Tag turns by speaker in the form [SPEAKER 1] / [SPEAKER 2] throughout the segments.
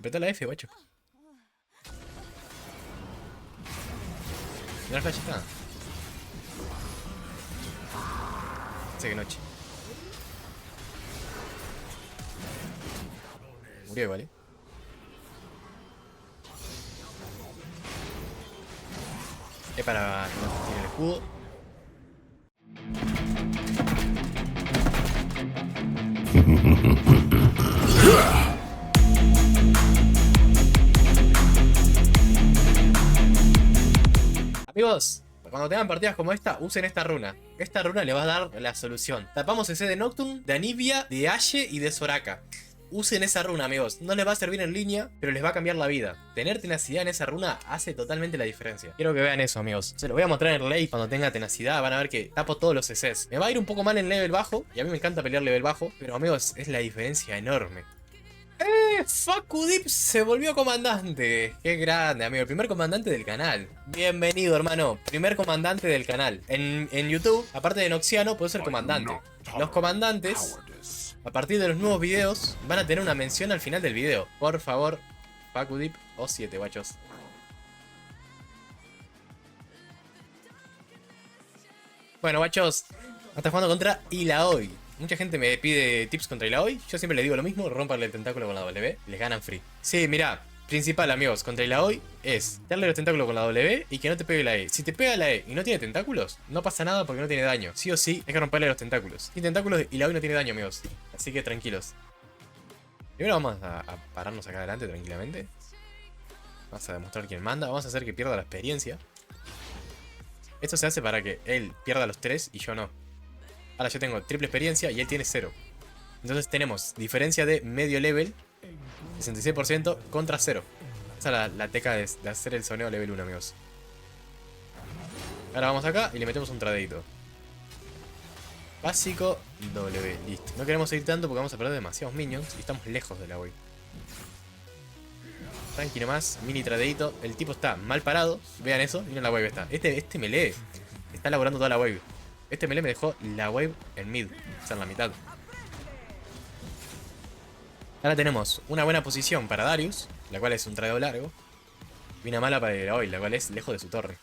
[SPEAKER 1] Apretá la F, guacho. No la flash está. Sé que noche. Murió igual, Es para que no tire el escudo. Amigos, cuando tengan partidas como esta, usen esta runa. Esta runa le va a dar la solución. Tapamos CC de Nocturne, de Anivia, de Ashe y de Soraka. Usen esa runa, amigos. No les va a servir en línea, pero les va a cambiar la vida. Tener tenacidad en esa runa hace totalmente la diferencia. Quiero que vean eso, amigos. Se lo voy a mostrar en late cuando tenga tenacidad. Van a ver que tapo todos los CCs. Me va a ir un poco mal en level bajo, y a mí me encanta pelear level bajo, pero amigos, es la diferencia enorme. Fakudip se volvió comandante. Qué grande, amigo. El primer comandante del canal. Bienvenido, hermano. Primer comandante del canal. En YouTube, aparte de Noxiano, puedo ser comandante. Los comandantes, a partir de los nuevos videos, van a tener una mención al final del video. Por favor, Fakudip o 7, guachos. Bueno, guachos, hasta jugando contra Illaoi. Mucha gente me pide tips contra Illaoi. Yo siempre les digo lo mismo, rompanle el tentáculo con la W y les ganan free. Sí, mirá, principal, amigos, contra Illaoi es darle los tentáculos con la W y que no te pegue la E. Si te pega la E y no tiene tentáculos, no pasa nada porque no tiene daño. Sí o sí, hay que romperle los tentáculos. Sin tentáculos, Illaoi no tiene daño, amigos. Así que tranquilos. Primero vamos a pararnos acá adelante tranquilamente. Vamos a demostrar quién manda. Vamos a hacer que pierda la experiencia. Esto se hace para que él pierda los 3 y yo no. Ahora yo tengo triple experiencia y él tiene 0. Entonces tenemos diferencia de medio level, 66% contra 0. Esa es la teca de hacer el soneo level 1, amigos. Ahora vamos acá y le metemos un tradeito. Básico, W, listo. No queremos seguir tanto porque vamos a perder demasiados minions y estamos lejos de la wave. Tranqui nomás, mini tradeito. El tipo está mal parado, vean eso, miren la wave está. Este melee está elaborando toda la wave. Este melee me dejó la wave en mid, o sea, en la mitad. Ahora tenemos una buena posición para Darius, la cual es un tradeo largo. Y una mala para Illaoi, la cual es lejos de su torre.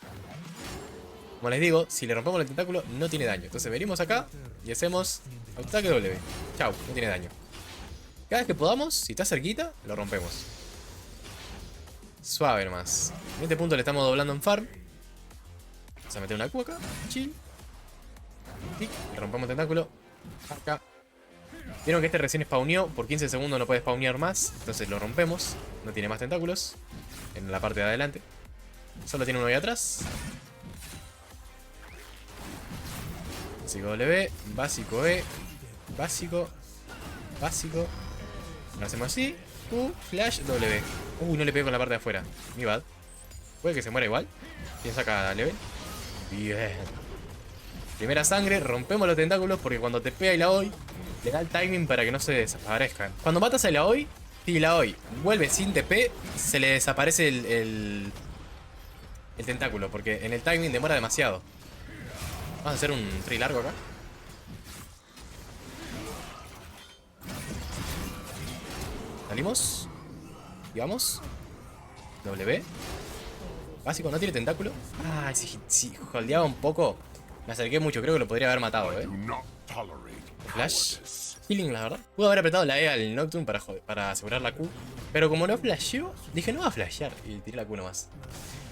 [SPEAKER 1] Como les digo, si le rompemos el tentáculo, no tiene daño. Entonces venimos acá y hacemos ataque W. Chau, no tiene daño. Cada vez que podamos, si está cerquita, lo rompemos. Suave nomás. En este punto le estamos doblando en farm. Vamos a meter una Q acá, chill. Y rompemos el tentáculo. Acá. Vieron que este recién spawneó. Por 15 segundos no puede spawnear más. Entonces lo rompemos. No tiene más tentáculos. En la parte de adelante. Solo tiene uno ahí atrás. Básico W. Básico E. Básico. Básico. Lo hacemos así. Q. Flash W. No le pego con la parte de afuera. Mi bad. Puede que se muera igual. ¿Quién saca level? Bien. Primera sangre, rompemos los tentáculos porque cuando te pega Illaoi, le da el timing para que no se desaparezcan. Cuando matas a Illaoi, si Illaoi vuelve sin TP, se le desaparece el tentáculo, porque en el timing demora demasiado. Vamos a hacer un tree largo acá. Salimos. Y vamos. W. Básico, no tiene tentáculo. Ah, si holdeaba un poco. Me acerqué mucho, creo que lo podría haber matado, Flash. Healing, la verdad. Pudo haber apretado la E al Nocturne para asegurar la Q. Pero como no flasheó, dije no va a flashear. Y tiré la Q nomás.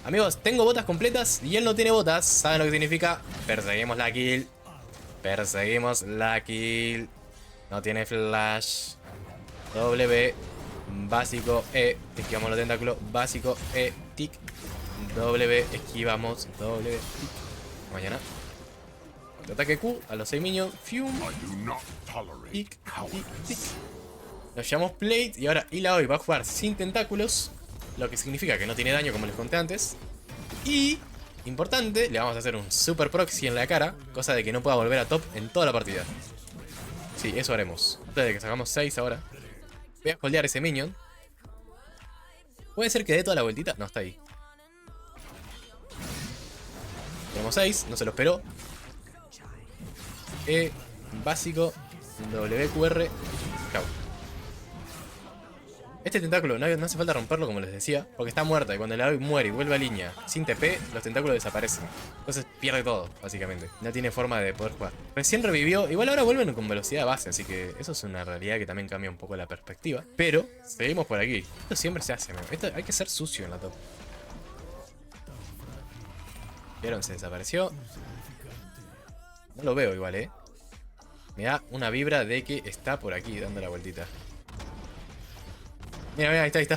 [SPEAKER 1] Amigos, tengo botas completas y él no tiene botas. ¿Saben lo que significa? Perseguimos la kill. Perseguimos la kill. No tiene flash. W. Básico E. Esquivamos los tentáculos. Básico E. Tic. W. Esquivamos. W. Tic. Mañana. Ataque Q a los 6 minions. Fium. Tic, tic, tic. Nos llamamos Plate. Y ahora Illaoi va a jugar sin tentáculos. Lo que significa que no tiene daño, como les conté antes. Y, importante, le vamos a hacer un super proxy en la cara. Cosa de que no pueda volver a top en toda la partida. Sí, eso haremos. Antes de que sacamos 6 ahora. Voy a holdear ese minion. Puede ser que dé toda la vueltita. No, está ahí. Tenemos 6, no se lo esperó. E, básico, WQR, chau. Este tentáculo no hace falta romperlo como les decía, porque está muerta y cuando el Aloy muere y vuelve a línea sin TP, los tentáculos desaparecen. Entonces pierde todo, básicamente. No tiene forma de poder jugar. Recién revivió, igual ahora vuelven con velocidad base, así que eso es una realidad que también cambia un poco la perspectiva. Pero, seguimos por aquí. Esto siempre se hace, amigo. Esto hay que ser sucio en la top. ¿Vieron? Se desapareció. No lo veo igual, Me da una vibra de que está por aquí dando la vueltita. Mira, mira, ahí está, ahí está.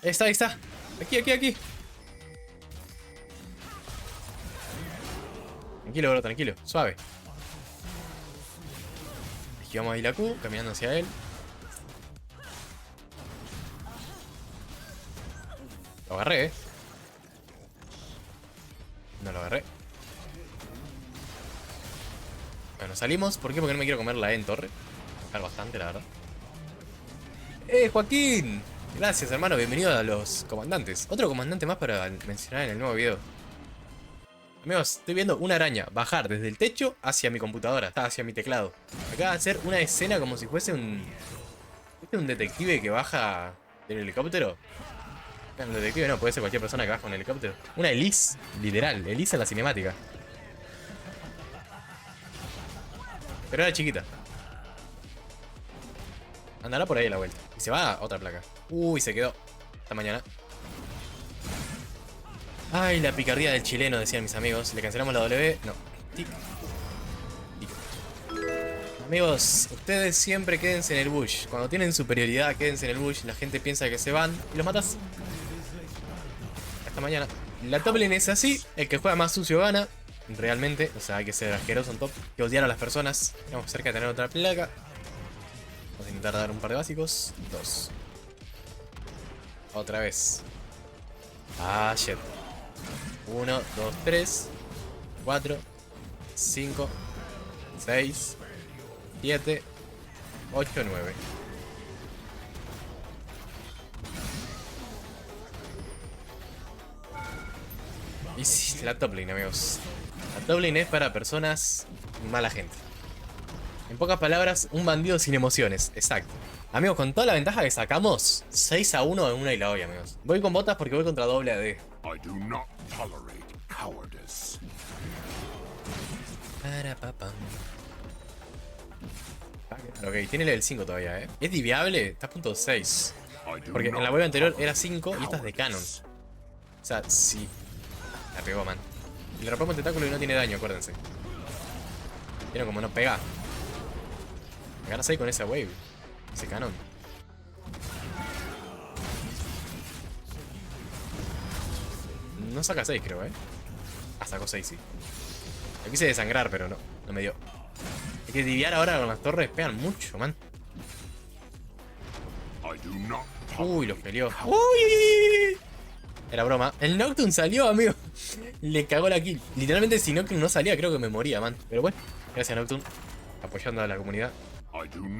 [SPEAKER 1] Ahí está, ahí está. Aquí, aquí, aquí. Tranquilo, bro, tranquilo. Suave. Esquivamos ahí la Q, caminando hacia él. Lo agarré, No lo agarré. Bueno, salimos. ¿Por qué? Porque no me quiero comer la E en torre. Bajar bastante, la verdad. Joaquín! Gracias, hermano. Bienvenido a los comandantes. Otro comandante más para mencionar en el nuevo video. Amigos, estoy viendo una araña bajar desde el techo hacia mi computadora, hacia mi teclado. Acaba de hacer una escena como si fuese un detective que baja del helicóptero. Un detective no, puede ser cualquier persona que baja un helicóptero. Una Elise, literal, Elise en la cinemática. Pero era chiquita. Andará por ahí a la vuelta. Y se va a otra placa. Uy, se quedó. Hasta mañana. Ay, la picardía del chileno, decían mis amigos. Le cancelamos la W. No. Tic. Tic. Amigos, ustedes siempre quédense en el bush. Cuando tienen superioridad, quédense en el bush. La gente piensa que se van y los matas. Hasta mañana. La top lane es así. El que juega más sucio gana. Realmente. O sea, hay que ser asqueroso en top. Que odiar a las personas. Estamos cerca de tener otra placa. Vamos a intentar dar un par de básicos. 2. Otra vez. Ah, shit. 1, 2, 3, 4, 5, 6, 7, 8, 9. Y sí, la top lane, amigos. La top lane es para personas mala gente. En pocas palabras, un bandido sin emociones. Exacto. Amigos, con toda la ventaja que sacamos, 6-1 en una y la olla, amigos. Voy con botas porque voy contra doble AD. Ok, tiene level 5 todavía, Es diviable, está a punto 6. Porque en la web anterior era 5 y esta es de canon. O sea, sí. La pegó, man. Le rompemos el tentáculo y no tiene daño, acuérdense. Vieron como no pega. Me ganas ahí con esa wave. Ese canon. No saca 6, creo, Ah, sacó 6, sí. Me quise desangrar, pero no me dio. Hay que diviar ahora con las torres. Pegan mucho, man. Uy, los peleó. Uy. Era broma. El Nocturne salió, amigo. Le cagó la kill. Literalmente, si Nocturne no salía, creo que me moría, man. Pero bueno, gracias, Nocturne. Apoyando a la comunidad.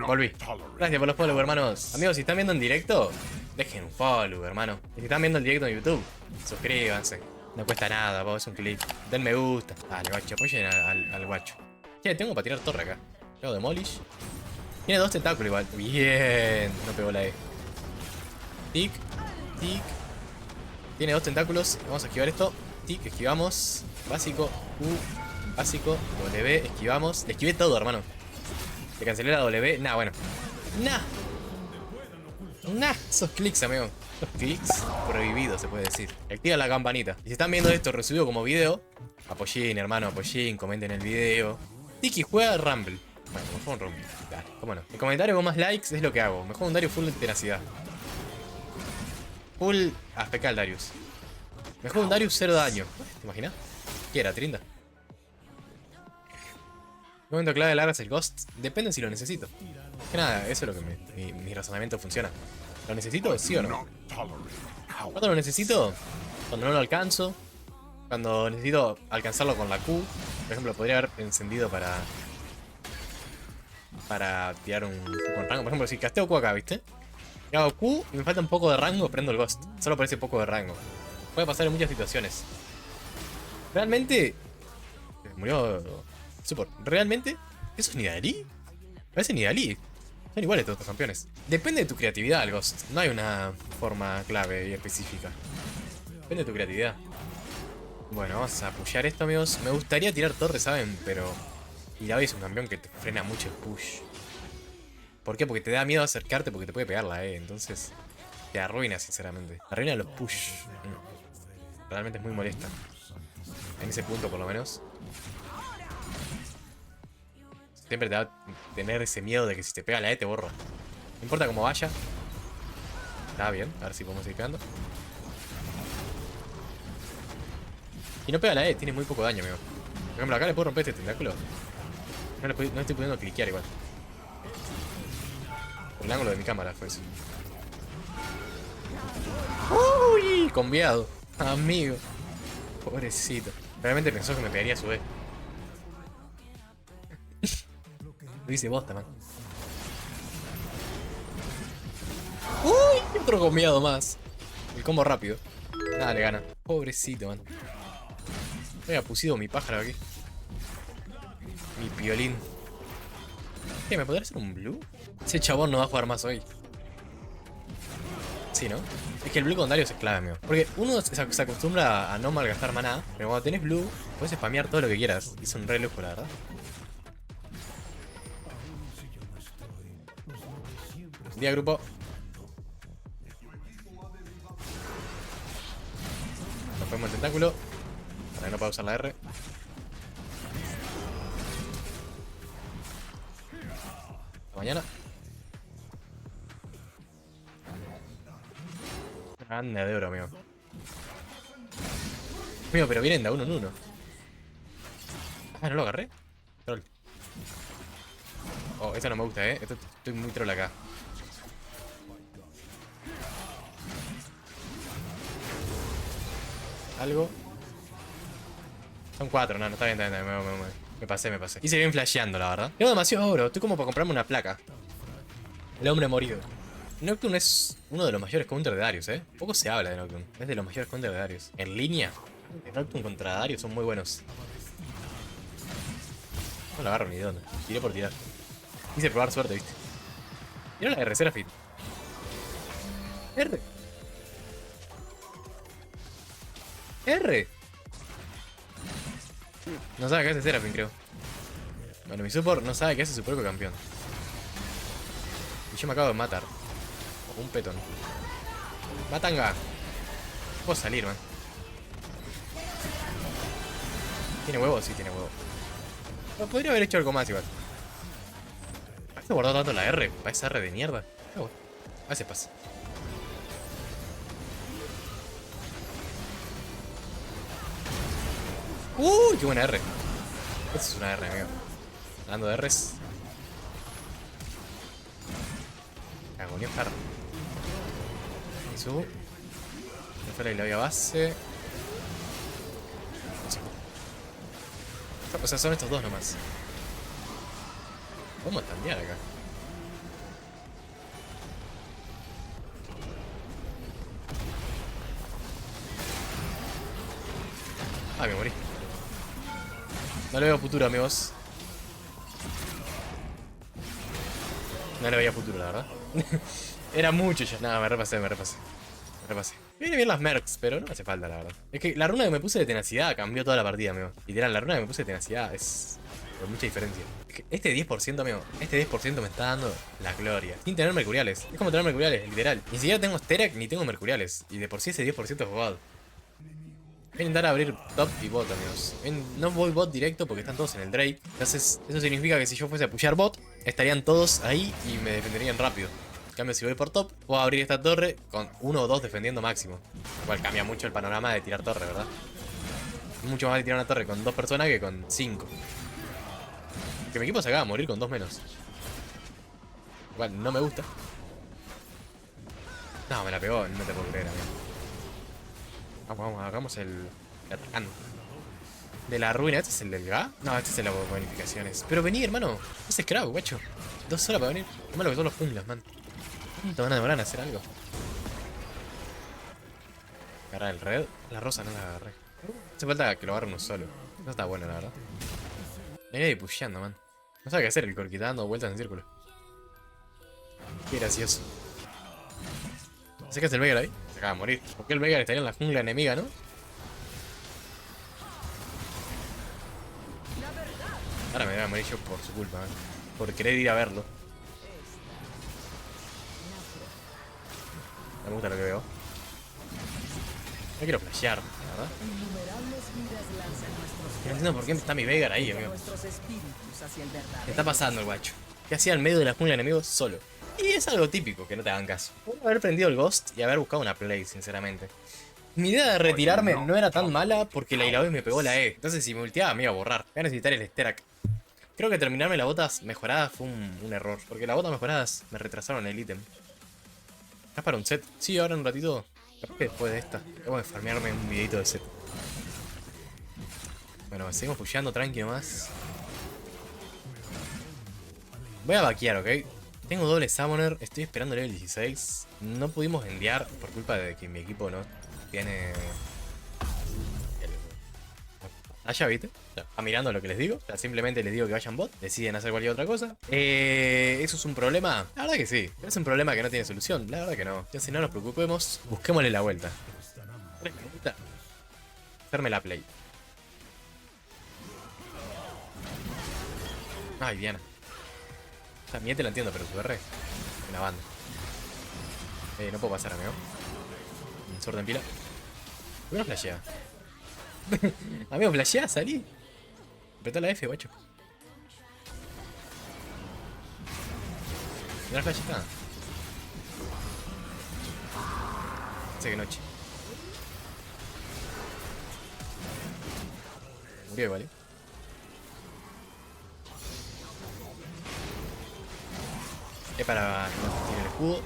[SPEAKER 1] Volví. Gracias por los follow, hermanos. Amigos, si están viendo en directo, dejen un follow, hermano. Y si están viendo el directo en YouTube, suscríbanse. No cuesta nada, es un clic. Den me gusta. Dale, guacho, apoyen al guacho. Che, tengo para tirar torre acá. Luego demolish. Tiene 2 tentáculos igual. Bien. No pegó la E. Tic, tic. Tiene 2 tentáculos. Vamos a esquivar esto. Tic, esquivamos. Básico, U, básico, W, esquivamos. Le esquivé todo, hermano. Le cancelé la W. Nah, bueno. Nah, esos clics, amigo. Esos clics prohibidos, se puede decir. Activa la campanita. Y si están viendo esto resubido como video, apoyín, hermano, apoyín, comenten el video. Tiki juega Rumble. Bueno, me juego un Rumble. Dale, cómo no. El comentario con más likes es lo que hago. Me juego un Darius full de tenacidad. Full AFK al Darius. Me juego un Darius 0 daño. ¿Te imaginas? ¿Qué era, Trinda? El momento clave de largas el Ghost. Depende si lo necesito. Que nada, eso es lo que mi razonamiento funciona. ¿Lo necesito? ¿Sí o no? ¿Cuándo lo necesito? Cuando no lo alcanzo. Cuando necesito alcanzarlo con la Q. Por ejemplo, podría haber encendido para tirar un Q con rango. Por ejemplo, si casteo Q acá, ¿viste? Y hago Q y me falta un poco de rango, prendo el Ghost. Solo por ese poco de rango. Puede pasar en muchas situaciones. Realmente... Murió... Support. ¿Realmente? ¿Eso es Nidalee? Parece Nidalee. Son iguales todos los campeones. Depende de tu creatividad, el Ghost. No hay una forma clave y específica. Depende de tu creatividad. Bueno, vamos a pushear esto, amigos. Me gustaría tirar torres, ¿saben? Pero... Illaoi es un campeón que te frena mucho el push. ¿Por qué? Porque te da miedo acercarte porque te puede pegar la E. Entonces... Te arruina, sinceramente. Arruina los push. Realmente es muy molesta. En ese punto, por lo menos. Siempre te va a tener ese miedo de que si te pega la E te borro. No importa cómo vaya. Está bien, a ver si podemos ir pegando. Y no pega la E, tiene muy poco daño, amigo. Por ejemplo, acá le puedo romper este tentáculo. No estoy pudiendo cliquear igual. Por el ángulo de mi cámara fue eso. Uy, conviado. Amigo. Pobrecito. Realmente pensó que me pegaría su E. Lo dice bosta, man. Uy, otro conviado más. El combo rápido. Nada, le gana. Pobrecito, man. Había pusido mi pájaro aquí. Mi piolín. ¿Qué? ¿Me podría hacer un blue? Ese chabón no va a jugar más hoy. Sí, ¿no? Es que el blue con Darius es clave, amigo. Porque uno se acostumbra a no malgastar maná, pero cuando tenés blue, puedes spamear todo lo que quieras. Y es un re lujo, la verdad. Día grupo. Nos ponemos el tentáculo. Para que no pueda usar la R. Hasta mañana. Anda de oro, amigo. Amigo, pero vienen de uno en uno. Ah, no lo agarré. Troll. Oh, esta no me gusta, estoy muy troll acá. Algo. Son 4, no, está bien, me pasé. Y se vienen flasheando, la verdad. Tengo demasiado oro, estoy como para comprarme una placa. El hombre morido. Nocturne es uno de los mayores counters de Darius, Poco se habla de Nocturne. Es de los mayores counters de Darius. En línea, Nocturne contra Darius son muy buenos. No lo agarro ni de dónde. Tiré por tirar. Quise probar suerte, viste. Mira la R, Seraphine. R. R. No sabe qué hace Seraphine, creo. Bueno, mi support no sabe qué hace su propio campeón. Y yo me acabo de matar. Un petón. Matanga. Puedo salir, man. ¿Tiene huevo? Sí, tiene huevo. No, podría haber hecho algo más igual. ¿Para qué guardó tanto la R? ¿Para esa R de mierda? Ah, bueno. A veces pasa. ¡Uy! ¡Qué buena R! Esta es una R, amigo. Hablando de Rs. Agonía hard. Y subo. Me fue la Illaoi base. O sea, son estos dos nomás. Vamos a tandear acá. Ah, me morí. No le veo futuro, amigos. No le veía futuro, la verdad. Era mucho ya. Nada, me repasé. Vienen bien las mercs, pero no hace falta, la verdad. Es que la runa que me puse de tenacidad cambió toda la partida, amigo. Literal, la runa que me puse de tenacidad es con mucha diferencia. Es que este 10%, amigo, este 10% me está dando la gloria. Sin tener mercuriales. Es como tener mercuriales, literal. Ni siquiera tengo Sterak ni tengo mercuriales. Y de por sí ese 10% es jugado. Voy a intentar abrir top y bot, amigos. No voy bot directo porque están todos en el Drake. Entonces, eso significa que si yo fuese a pushear bot, estarían todos ahí y me defenderían rápido. En cambio, si voy por top, puedo abrir esta torre con 1 o 2 defendiendo máximo. Lo cual cambia mucho el panorama de tirar torre, ¿verdad? Es mucho más de tirar una torre con 2 personas que con 5. Que mi equipo se acaba de morir con 2 menos. Igual, no me gusta. No, me la pegó, no te puedo creer, amigo. Vamos, hagamos el atacán. De la ruina, ¿este es el del GA? No, este es el de las bonificaciones. Pero vení, hermano. Ese es crowd, guacho. 2 horas para venir. Qué malo que son los junglas, man. ¿Cuánto van a demorar en hacer algo? Agarrar el red. La rosa no la agarré. Hace falta que lo agarre uno solo. No está bueno, la verdad. No hay nadie pusheando, man. No sabe qué hacer el Corki, está dando vueltas en círculo. Qué gracioso. ¿Sé que es el Veigar ahí? Se acaba de morir. ¿Por qué el Veigar estaría en la jungla enemiga, no? Ahora me voy a morir yo por su culpa, por querer ir a verlo. No me gusta lo que veo. No quiero flashear, ¿verdad? No entiendo por qué está mi Veigar ahí, amigo. ¿Qué está pasando el guacho? ¿Qué hacía en medio de la jungla de enemigos solo? Y es algo típico, que no te hagan caso. Puedo haber prendido el Ghost y haber buscado una play, sinceramente. Mi idea de retirarme no era tan mala porque la Illaoi me pegó la E. Entonces si me ulteaba me iba a borrar. Voy a necesitar el Sterak. Creo que terminarme las botas mejoradas fue un error. Porque las botas mejoradas me retrasaron el ítem. ¿Es para un set? Sí, ahora en un ratito. Capaz que después de esta. Tengo que farmearme un videito de set. Bueno, seguimos pusheando tranqui nomás. Voy a vaquear, ¿ok? Tengo doble summoner, estoy esperando level 16. No pudimos enviar por culpa de que mi equipo no tiene... Allá, ¿viste? Ya, está mirando lo que les digo. O sea, simplemente les digo que vayan bot. Deciden hacer cualquier otra cosa. ¿Eso es un problema? La verdad que sí. Pero es un problema que no tiene solución. La verdad que no. Ya si no nos preocupemos, busquémosle la vuelta. Hacerme la play. Ay, Diana. O sea, mi te la entiendo, pero su R. Una banda. No puedo pasar, amigo. Sorte en pila. ¿Por qué no flashea? Amigo, flashea, salí. Apretá la F, guacho. No la flashea. Sé que noche. Murió igual, para que no tiene el escudo.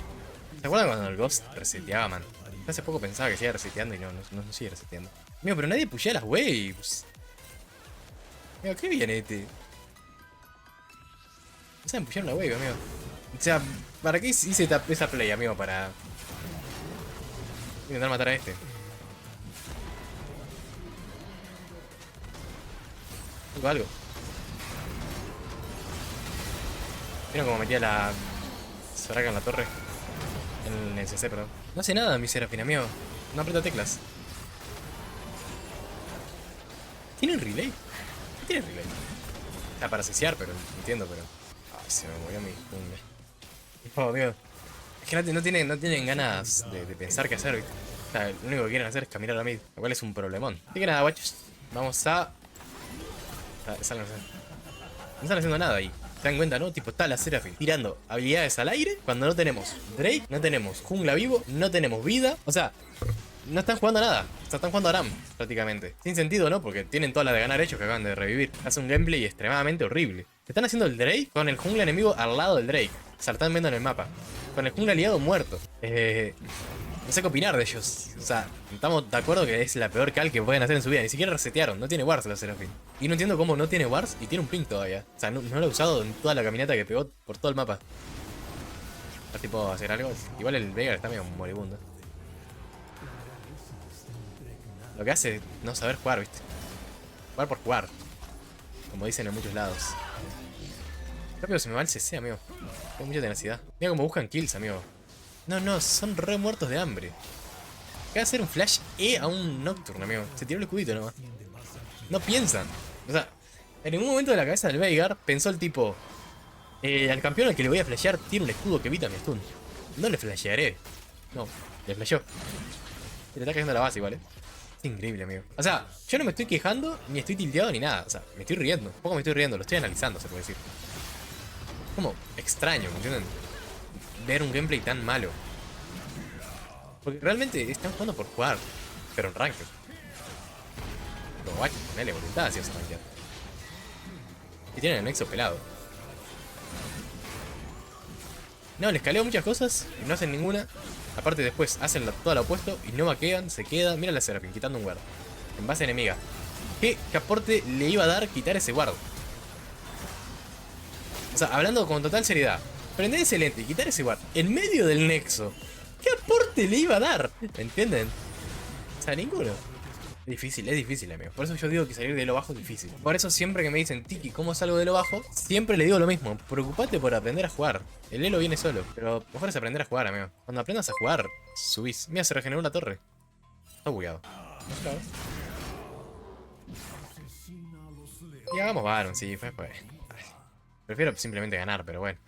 [SPEAKER 1] ¿Se acuerdan cuando el Ghost reseteaba, man? Hace poco pensaba que sigue reseteando y no sigue reseteando. Amigo, pero nadie pushea las waves. Amigo, ¿qué viene este? No saben pushear una wave, amigo. O sea, ¿para qué hice esa play, amigo? Para intentar matar a este. Algo. ¿Vieron cómo metía la Soraka en la torre? En el CC, perdón. No hace nada, mi Serafín, amigo. No aprieta teclas. ¿Tiene relay? ¿Qué tiene relay? O sea, para cesear, pero entiendo, pero... Ay, se me murió mi jungla. Oh, amigo. Es que no tienen ganas de pensar qué hacer, ¿viste? O sea, lo único que quieren hacer es caminar a mid, lo cual es un problemón. Así que nada, guachos. Vamos a... No están haciendo nada ahí. ¿Se dan cuenta, no? Tipo, está la Seraphine tirando habilidades al aire cuando no tenemos Drake, no tenemos jungla vivo, no tenemos vida. O sea, no están jugando nada. O sea, están jugando a Aram, prácticamente. Sin sentido, ¿no? Porque tienen todas las de ganar hechos que acaban de revivir. Hace un gameplay extremadamente horrible. Están haciendo el Drake con el jungla enemigo al lado del Drake. O sea, lo están viendo en el mapa. Con el jungla aliado muerto. No sé qué opinar de ellos. O sea, estamos de acuerdo que es la peor cal que pueden hacer en su vida. Ni siquiera resetearon. No tiene wars la Seraphine. Y no entiendo cómo no tiene wars y tiene un ping todavía. O sea, no lo ha usado en toda la caminata que pegó por todo el mapa. A ver si puedo hacer algo. Igual el Veigar está medio moribundo. Lo que hace es no saber jugar, ¿viste? Jugar por jugar. Como dicen en muchos lados. Rápido se me va el CC, amigo. Tengo mucha tenacidad. Mira cómo buscan kills, amigo. No, son re muertos de hambre. Acaba de hacer un flash E a un Nocturne, amigo. Se tiró el escudito nomás. No piensan. O sea, en ningún momento de la cabeza del Veigar pensó el tipo... al campeón al que le voy a flashear tiene un escudo que evita mi stun. No le flashearé. No, le flasheó. Le está cayendo la base igual, Es increíble, amigo. O sea, yo no me estoy quejando, ni estoy tilteado, ni nada. O sea, me estoy riendo. Un poco me estoy riendo, lo estoy analizando, se puede decir. Como extraño, ¿me entienden? Ver un gameplay tan malo. Porque realmente están jugando por jugar, pero en ranked. Pero guacho, ponele voluntad si vas a rankear. Y tienen el nexo pelado. No, les caleo muchas cosas y no hacen ninguna. Aparte después hacen todo lo opuesto y no vaquean, se quedan. Mira la Seraphine quitando un guard. En base enemiga. ¿Qué aporte le iba a dar quitar ese guard? O sea, hablando con total seriedad. Prender ese lente y quitar ese guard en medio del nexo. ¿Qué aporte le iba a dar? ¿Me entienden? O sea, ninguno. Es difícil, amigo. Por eso yo digo que salir de lo bajo es difícil. Por eso siempre que me dicen, Tiki, ¿cómo salgo de lo bajo? Siempre le digo lo mismo. Preocupate por aprender a jugar. El elo viene solo. Pero mejor es aprender a jugar, amigo. Cuando aprendas a jugar, subís. Mira, se regeneró la torre. Está bugueado. Claro. Y hagamos Baron, sí, fue. Prefiero simplemente ganar, pero bueno.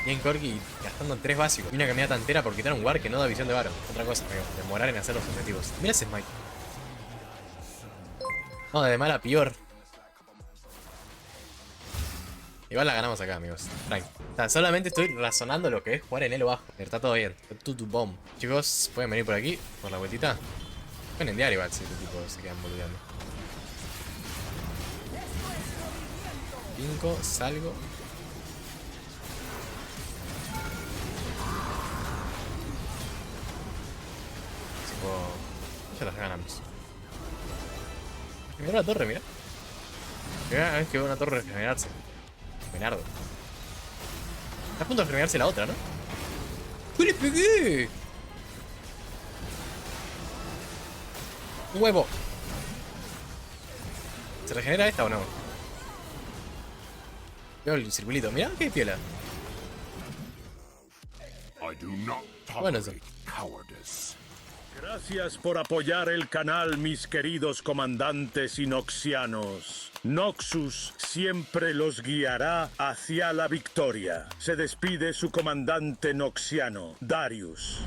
[SPEAKER 1] Bien Corki gastando 3 básicos. Y una caminata entera por quitar un War que no da visión de Baron. Otra cosa, amigo. Demorar en hacer los objetivos. Mira ese smite. No, de mala a peor. Igual la ganamos acá, amigos. Tranqui. O sea, solamente estoy razonando lo que es jugar en elo bajo. Está todo bien. Tutu bomb. Chicos, pueden venir por aquí, por la vueltita. Pueden enviar igual si este tipo se quedan boludeando. 5, salgo. Ya las ganamos. Mira la torre, mira. Primera vez que veo una torre regenerarse. Menardo. Está a punto de regenerarse la otra, ¿no? ¡Uy, le pegué! ¡Un huevo! ¿Se regenera esta o no? Veo el circulito. Mirá qué piola. Bueno, eso.
[SPEAKER 2] Gracias por apoyar el canal, mis queridos comandantes inoxianos. Noxus siempre los guiará hacia la victoria. Se despide su comandante noxiano, Darius.